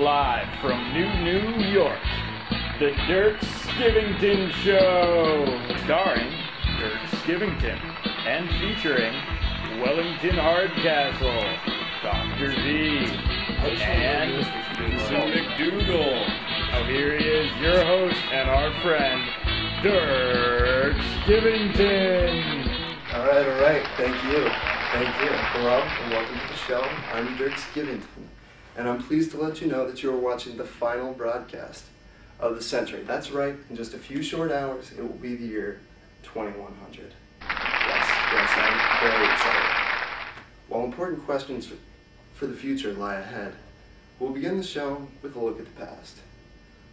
live from New York, the Dirk Skivvington Show, starring Dirk Skivvington and featuring Wellington Hardcastle, Dr. V, and Susan McDougal. Now here he is, your host and our friend, Dirk Skivvington. All right. Thank you. Hello, and welcome to the show. I'm Dirk Skivvington, and I'm pleased to let you know that you are watching the final broadcast of the century. That's right, in just a few short hours, it will be the year 2100. Yes, I'm very excited. While important questions for the future lie ahead, we'll begin the show with a look at the past.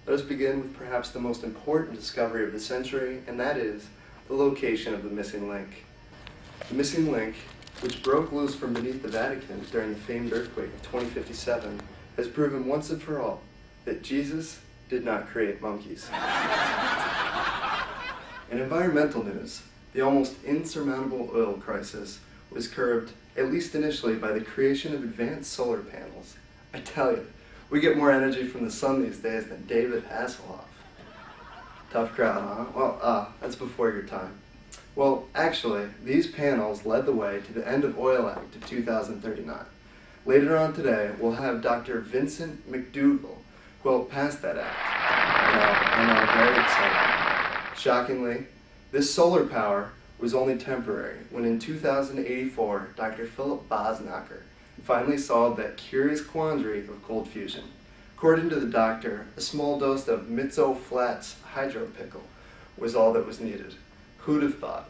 Let us begin with perhaps the most important discovery of the century, and that is the location of the missing link. The missing link, which broke loose from beneath the Vatican during the famed earthquake of 2057, has proven once and for all that Jesus did not create monkeys. In environmental news, the almost insurmountable oil crisis was curbed, at least initially, by the creation of advanced solar panels. I tell you, we get more energy from the sun these days than David Hasselhoff. Tough crowd, huh? Well, that's before your time. Well, actually, these panels led the way to the End of Oil Act of 2039. Later on today, we'll have Dr. Vincent McDougal, who will pass that act. And I'm very excited. Shockingly, this solar power was only temporary when in 2084, Dr. Philip Bosnacher finally solved that curious quandary of cold fusion. According to the doctor, a small dose of Mitzo Flats hydropickle was all that was needed. Who'd have thought?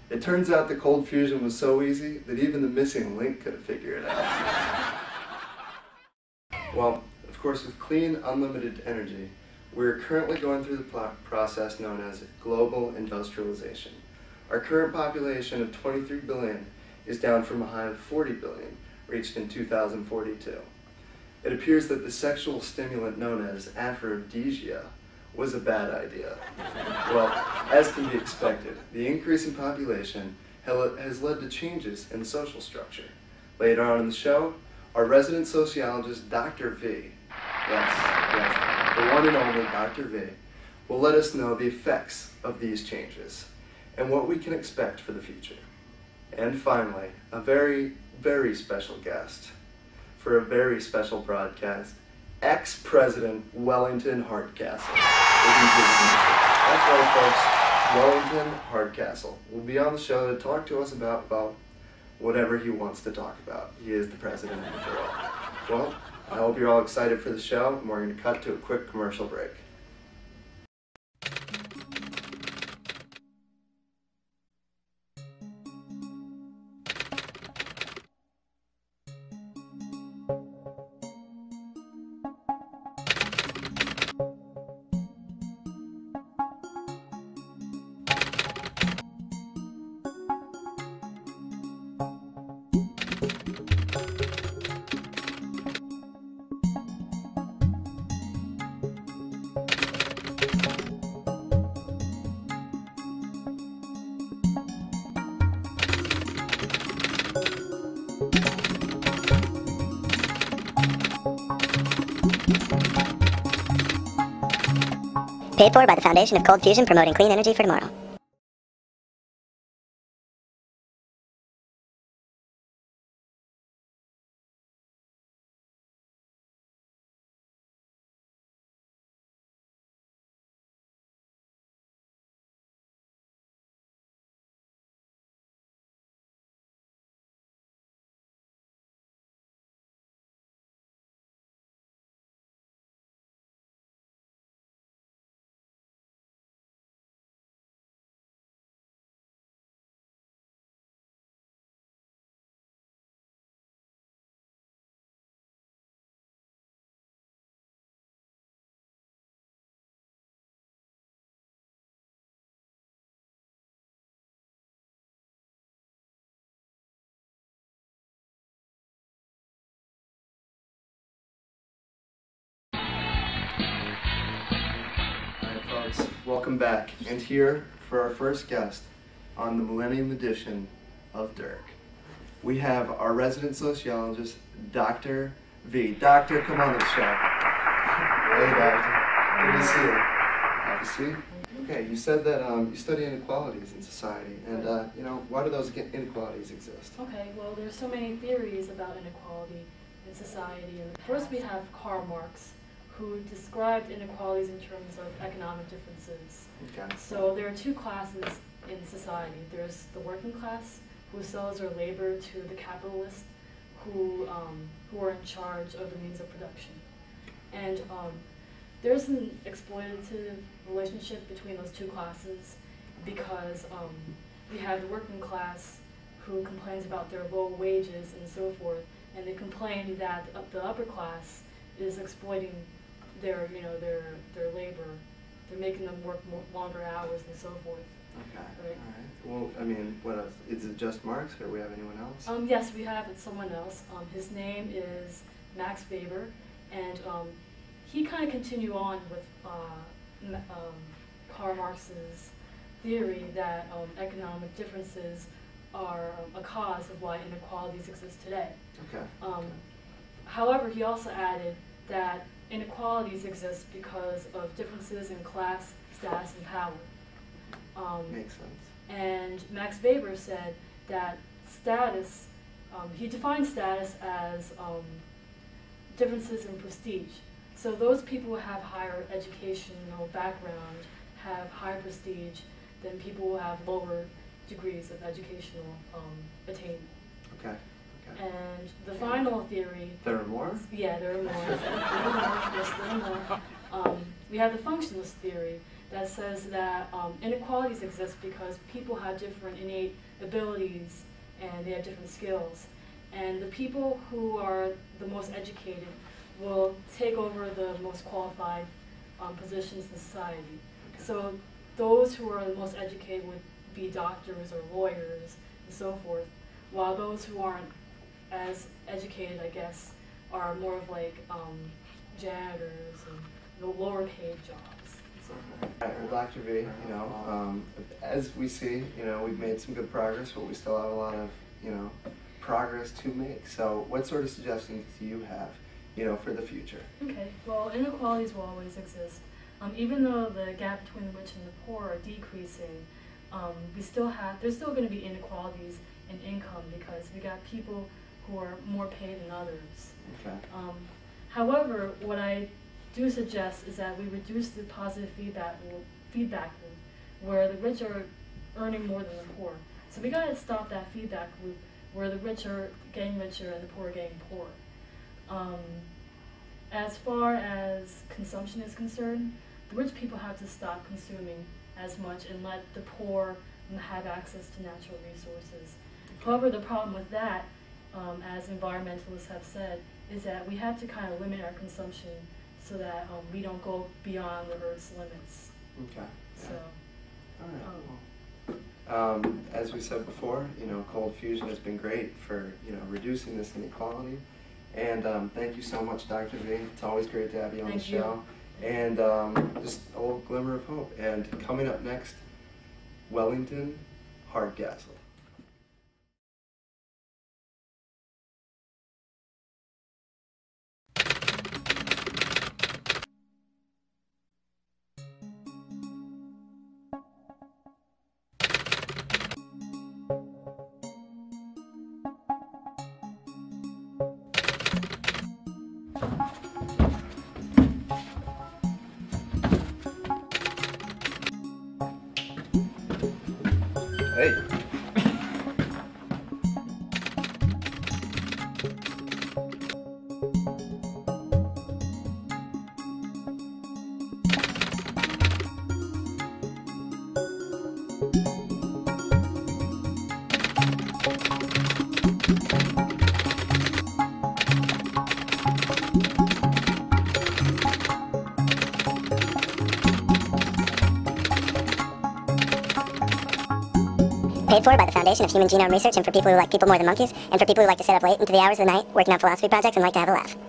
It turns out that cold fusion was so easy that even the missing link could have figured it out. Well, of course, with clean, unlimited energy, we're currently going through the process known as global industrialization. Our current population of 23 billion is down from a high of 40 billion, reached in 2042. It appears that the sexual stimulant known as aphrodisia was a bad idea. Well, as can be expected, the increase in population has led to changes in the social structure. Later on in the show, our resident sociologist, Dr. V, yes, the one and only Dr. V, will let us know the effects of these changes and what we can expect for the future. And finally, a very, very special guest for a very special broadcast, ex-President Wellington Hardcastle. That's right, folks, Wellington Hardcastle will be on the show to talk to us about, well, whatever he wants to talk about. He is the president after all. Well, I hope you're all excited for the show, and we're going to cut to a quick commercial break. Paid for by the Foundation of Cold Fusion, promoting clean energy for tomorrow. Welcome back, and here for our first guest on the Millennium edition of Dirk, we have our resident sociologist, Dr. V. Doctor, come on the show. Hey, Doctor. Good to see you. Have a seat. Okay, you said that you study inequalities in society, and why do those inequalities exist? Okay, well, there's so many theories about inequality in society. And first, we have Karl Marx, who described inequalities in terms of economic differences. Okay. So there are two classes in society. There's the working class, who sells their labor to the capitalists, who are in charge of the means of production. And there's an exploitative relationship between those two classes because we have the working class who complains about their low wages and so forth, and they complain that the upper class is exploiting their labor. They're making them work longer hours and so forth. Okay. Right. All right. Well, I mean, what else? Is it just Marx, or do we have anyone else? Yes, we have someone else. His name is Max Weber, and he kind of continued on with Karl Marx's theory that economic differences are a cause of why inequalities exist today. Okay. However, he also added that inequalities exist because of differences in class, status, and power. Makes sense. And Max Weber said that status, he defined status as differences in prestige. So those people who have higher educational background have higher prestige than people who have lower degrees of educational attainment. Okay. Okay. And the final theory... There are more? Yeah, there are more. Yes, there are more. We have the functionalist theory that says that inequalities exist because people have different innate abilities and they have different skills. And the people who are the most educated will take over the most qualified positions in society. Okay. So those who are the most educated would be doctors or lawyers and so forth, while those who aren't as educated, I guess, are more of like janitors and the lower paid jobs. So All right, well, Dr. V, as we see, we've made some good progress, but we still have a lot of, progress to make. So what sort of suggestions do you have, for the future? okay, well, inequalities will always exist. Even though the gap between the rich and the poor are decreasing, there's still going to be inequalities in income because we got people who are more paid than others. Okay. However, what I do suggest is that we reduce the positive feedback loop where the rich are earning more than the poor. So we got to stop that feedback loop where the rich are getting richer and the poor are getting poorer. As far as consumption is concerned, the rich people have to stop consuming as much and let the poor have access to natural resources. However, the problem with that, as environmentalists have said, is that we have to kind of limit our consumption so that we don't go beyond the Earth's limits. Okay. Yeah. So, All right. As we said before, cold fusion has been great for, reducing this inequality. And thank you so much, Dr. V. It's always great to have you on the show. And just a little glimmer of hope. And coming up next, Wellington Hardcastle. Hey. Paid for by the Foundation of Human Genome Research and for people who like people more than monkeys, and for people who like to sit up late into the hours of the night working on philosophy projects and like to have a laugh.